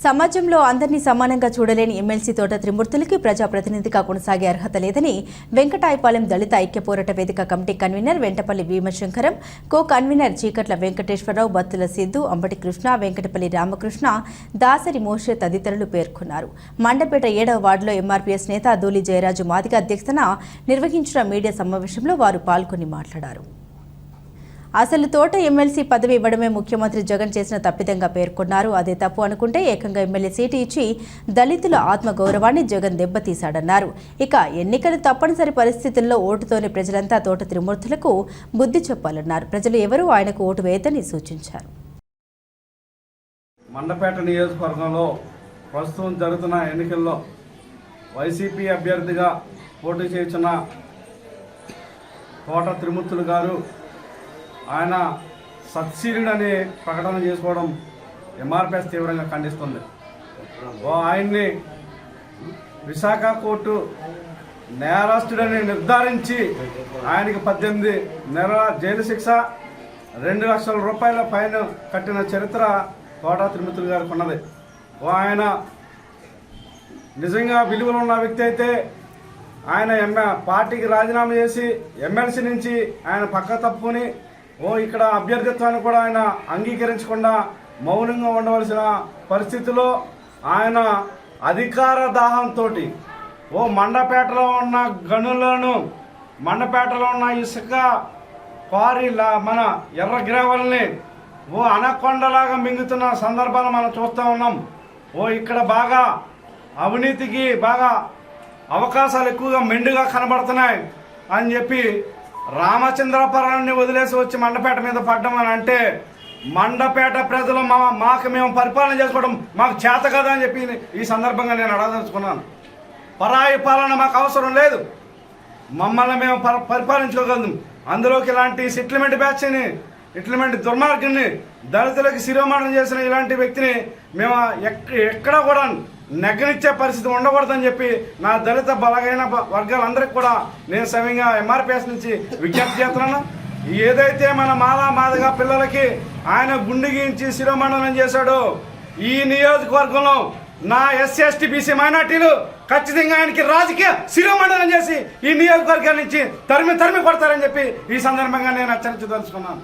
సమాజంలో అందరినీ సమానంగా చూడలేని ఎమ్మెల్సీ తోట త్రిమూర్తులకి ప్రజాప్రతినిధిగా కొనసాగే అర్హత లేదని వెంకటాయపాలెం దళిత Aikya Porata Vedika committee convener Ventapalli Bhimashankaram, co convener Cheekatla Venkateswara Rao, Battula Siddhu, Ambati Krishna, Venkatapalli Ramakrishna, Dasari Moshe తదితరులు పేర్కొన్నారు. మండపేట 7వ వార్డులో ఎంఆర్పీఎస్ నేత దూలి జయరాజు మాదిగ అధ్యక్షతన నిర్వహించిన మీడియా సమావేశంలో వారు పాల్గొని మాట్లాడారు. అసలు తోట ఎమ్మెల్సీ పదవి ఇవ్వడమే ముఖ్యమంత్రి జగన్ చేసిన తప్పిదంగా పేర్కొన్నారు. అదే తప్పు అనుకుంటే ఏకంగా ఎమ్మెల్యే సీటు ఇచ్చి దళితుల ఆత్మగౌరవాన్ని జగన్ దెబ్బతీశాడన్నారు. ఇక ఎన్నికలు తప్పనిసరి పరిస్థితుల్లో ఓటుతోనే ప్రజలంతా తోట త్రిమూర్తులకు బుద్ధి చెప్పాలన్నారు. ప్రజలు ఎవరూ ఆయనకు ఓటు వేయదని సూచించారు. మండపేట నియోజకవర్గంలో ప్రస్తుతం జరుగుతున్న ఎన్నికల్లో వైసీపీ అభ్యర్థిగా పోటీ చేస్తున్న తోట త్రిమూర్తులు గారు ఆయన సత్శీలుడని ప్రకటన చేసుకోవడం ఎంఆర్పీఎస్ తీవ్రంగా ఖండిస్తుంది. ఆయన్ని విశాఖ కోర్టు నేరస్తుడని నిర్ధారించి ఆయనకి 18 నెలల జైలు శిక్ష, 2 లక్షల రూపాయల ఫైన్ కట్టిన చరిత్ర తోట త్రిమూర్తులు గారికి ఉన్నది. ఆయన నిజంగా విలువలు ఉన్న వ్యక్తి అయితే ఆయన పార్టీకి రాజీనామా చేసి ఎమ్మెల్సీ నుంచి ఆయన పక్క తప్పుకొని ఇక్కడ అభ్యర్థిత్వాన్ని కూడా ఆయన అంగీకరించకుండా మౌనంగా ఉండవలసిన పరిస్థితిలో ఆయన అధికార దాహంతో మండపేటలో ఉన్న గనులను, మండపేటలో ఉన్న ఇసుక క్వారీ మన ఎర్ర గ్రావల్ని అనకొండలాగా మింగుతున్న సందర్భాలు మనం చూస్తూ ఉన్నాం. ఇక్కడ బాగా అవినీతికి బాగా అవకాశాలు ఎక్కువగా మెండుగా కనబడుతున్నాయి అని చెప్పి రామచంద్రపురాన్ని వదిలేసి వచ్చి మండపేట మీద పడ్డం అని అంటే మండపేట ప్రజలు మాకు మేము పరిపాలన చేసుకోవడం మాకు చేత కదా అని చెప్పి ఈ సందర్భంగా నేను అడగదలుచుకున్నాను. పరాయి పాలన మాకు అవసరం లేదు, మమ్మల్ని మేము పరిపాలించుకోగలం. అందులోకి ఇలాంటి సెటిల్మెంట్ బ్యాచ్ని, ఇట్లాంటి దుర్మార్గాన్ని, దళితులకు శిరోమానం చేసిన ఇలాంటి వ్యక్తిని మేము ఎక్కడ కూడా నెగ్గనిచ్చే పరిస్థితి ఉండకూడదని చెప్పి నా దళిత బలగైన వర్గాలందరికీ కూడా నేను స్వయంగా ఎంఆర్పీఎస్ నుంచి విజ్ఞప్తి చేస్తున్నాను. ఏదైతే మన మాదిగ పిల్లలకి ఆయన గుండె గీయించి శిరోమండనం చేశాడో ఈ నియోజకవర్గంలో నా ఎస్సీ ఎస్టీ బీసీ మైనార్టీలు ఖచ్చితంగా ఆయనకి రాజకీయ శిరోమండనం చేసి ఈ నియోజకవర్గాల నుంచి తరిమి కొడతారని చెప్పి ఈ సందర్భంగా నేను హెచ్చరించదలుచుకున్నాను.